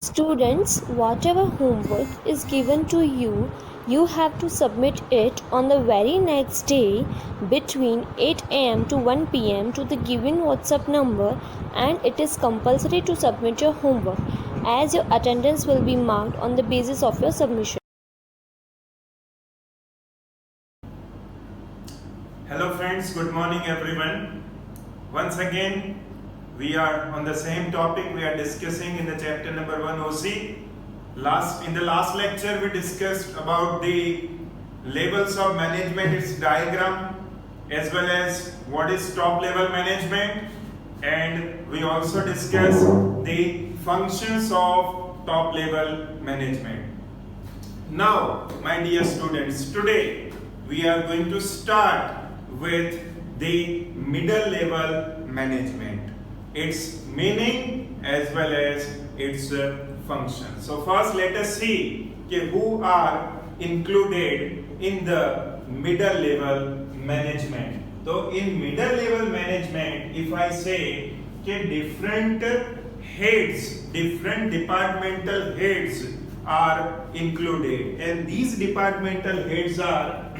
Students, whatever homework is given to you, you have to submit it on the very next day between 8 am to 1 pm to the given WhatsApp number, and it is compulsory to submit your homework as your attendance will be marked on the basis of your submission. Hello friends, good morning everyone. Once again, we are on the same topic we are discussing in the chapter number 1 OC. In the last lecture we discussed about the levels of management, its diagram, as well as what is top level management, and we also discussed the functions of top level management. Now, my dear students, today we are going to start with the middle level management, its meaning as well as its function. So first let us see who are included in the middle level management. So in middle level management, if I say different heads, different departmental heads are included, and these departmental heads are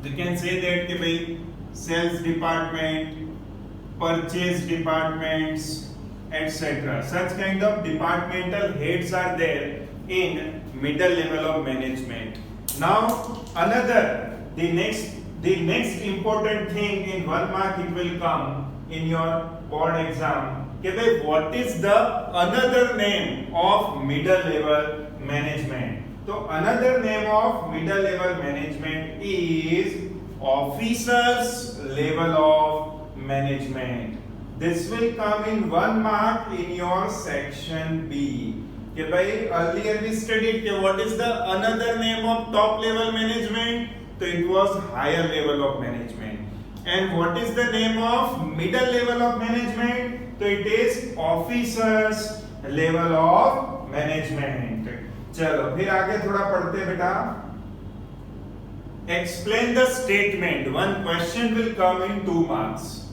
you can say that sales department, purchase departments, etc. Such kind of departmental heads are there in middle level of management. Now the next important thing in 1 mark it will come in your board exam. What is the another name of middle level management? So another name of middle level management is officers level of management. This will come in 1 mark in your section B. Earlier we studied what is the another name of top level management? So it was higher level of management. And what is the name of middle level of management? So it is officers level of management. चलो फिर आगे थोड़ा पढ़ते बेटा. Explain the statement. One question will come in 2 marks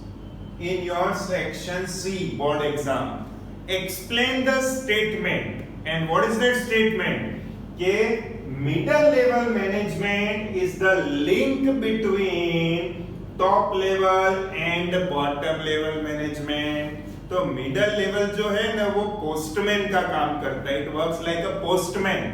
in your section C board exam. Explain the statement. And what is that statement? Middle level management is the link between top level and bottom level management. तो middle level जो है ना वो postman का काम करता है. It works like a postman,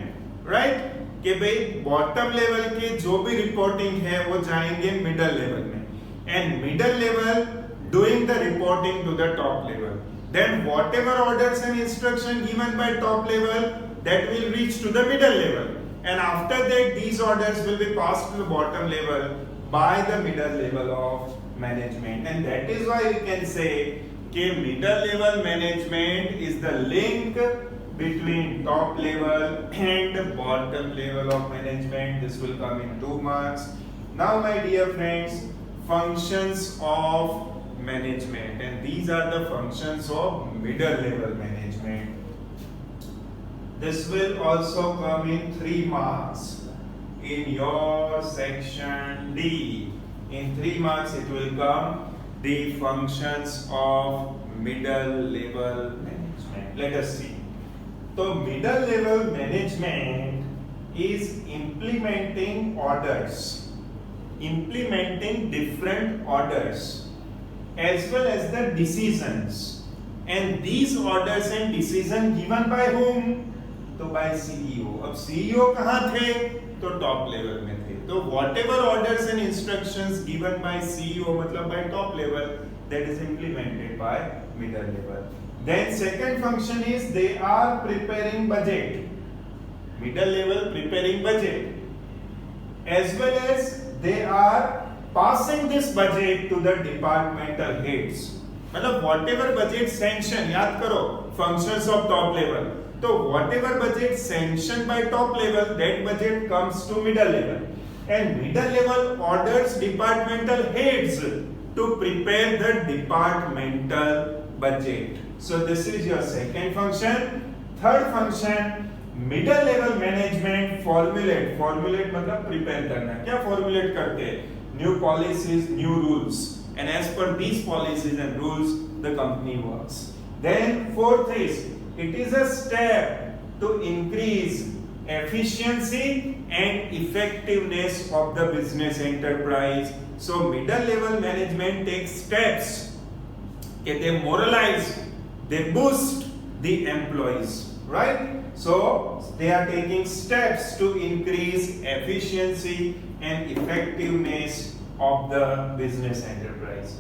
right? कि भाई बॉटम लेवल के जो भी रिपोर्टिंग है वो जाएंगे मिडल लेवल में, and middle level doing the reporting to the top level. Then whatever orders and instruction given by top level that will reach to the middle level, and after that these orders will be passed to the bottom level by the middle level of management. And that is why we can say middle level management is the link between top level and bottom level of management. This will come in 2 marks. Now my dear friends, functions of management, and these are the functions of middle level management. This will also come in 3 marks in your section D. In 3 marks it will come the functions of middle level management. Let us see. So middle level management is implementing orders, implementing different orders as well as the decisions, and these orders and decision given by whom? तो by CEO. अब CEO कहाँ थे? तो top level में थे. तो whatever orders and instructions given by CEO मतलब by top level, that is implemented by middle level. Then second function is they are preparing budget. Middle level preparing budget, as well as they are passing this budget to the departmental heads. मतलब whatever budget sanction, याद करो functions of top level. So whatever budget sanctioned by top level, that budget comes to middle level, and middle level orders departmental heads to prepare the departmental budget. So this is your second function. Third function, middle level management formulate मतलब prepare करना. क्या formulate करते हैं? New policies, new rules, and as per these policies and rules the company works. Then fourth is it is a step to increase efficiency and effectiveness of the business enterprise. So middle level management takes steps. Okay, they moralize, they boost the employees, right? So they are taking steps to increase efficiency and effectiveness of the business enterprise.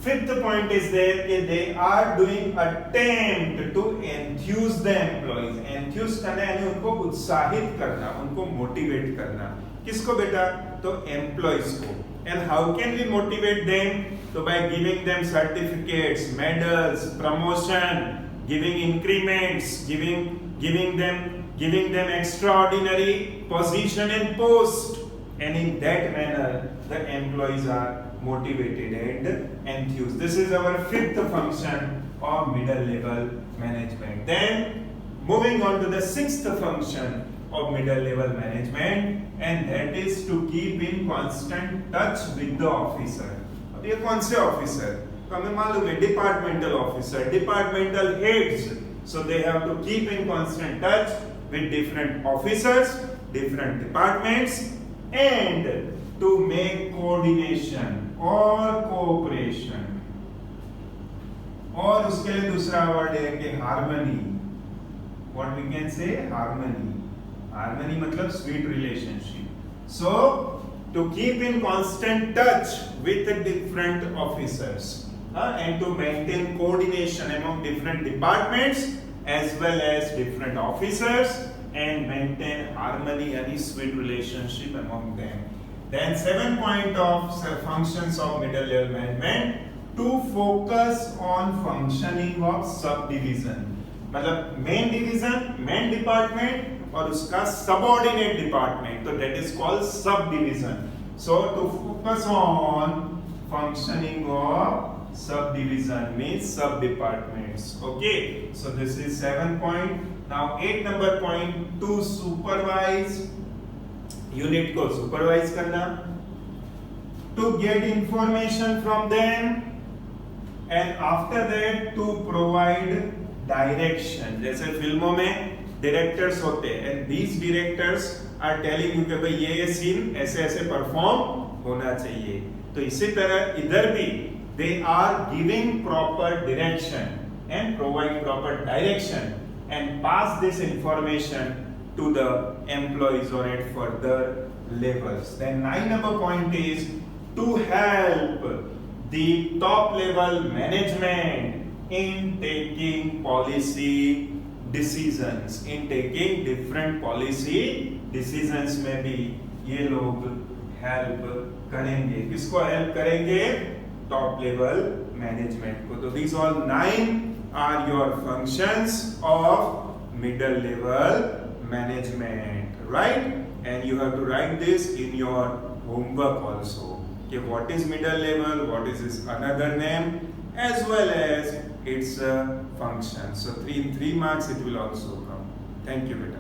Fifth point is there that they are doing attempt to enthuse the employees. Enthuse करना यानी उनको उत्साहित करना, उनको motivate करना. किसको बेटा? तो employees को. And how can we motivate them? So by giving them certificates, medals, promotion, giving increments, giving them extraordinary position and post. And in that manner, the employees are motivated and enthused. This is our fifth function of middle level management. Then moving on to the sixth function of middle level management, and that is to keep in constant touch with the officer. अब ये कौन से officer? तो हमें मालूम है departmental officer, departmental heads. So they have to keep in constant touch with different officers, different departments, and to make coordination और cooperation. और उसके लिए दूसरा वर्ड है कि harmony. What we can say? Harmony. Harmony मतलब sweet relationship. So to keep in constant touch with the different officers and to maintain coordination among different departments as well as different officers and maintain harmony and sweet relationship among them. Then 7 point of functions of middle level management, to focus on functioning of subdivision. मतलब main division, main department और उसका subordinate department, so that is called subdivision. So to focus on functioning of subdivision means sub departments. Okay, so this is 7 point. Now 8 number point, to supervise, unit को supervise करना, to get information from them, and after that to provide direction. जैसे फिल्मों में directors होते हैं, and these directors are telling you कि भाई ये सीन ऐसे ऐसे परफॉर्म होना चाहिए. तो इसी तरह इधर भी they are giving proper direction and provide proper direction and pass this information to the employees or at further levels. Then 9 number point is to help the top level management in taking policy decisions. In taking different policy decisions में भी ये लोग help करेंगे. किसको help करेंगे? Top level management को. So these all 9 are your functions of middle level management, right? And you have to write this in your homework also. Okay, what is middle level? What is its another name? As well as its function. So 3 marks it will also come. Thank you, beta.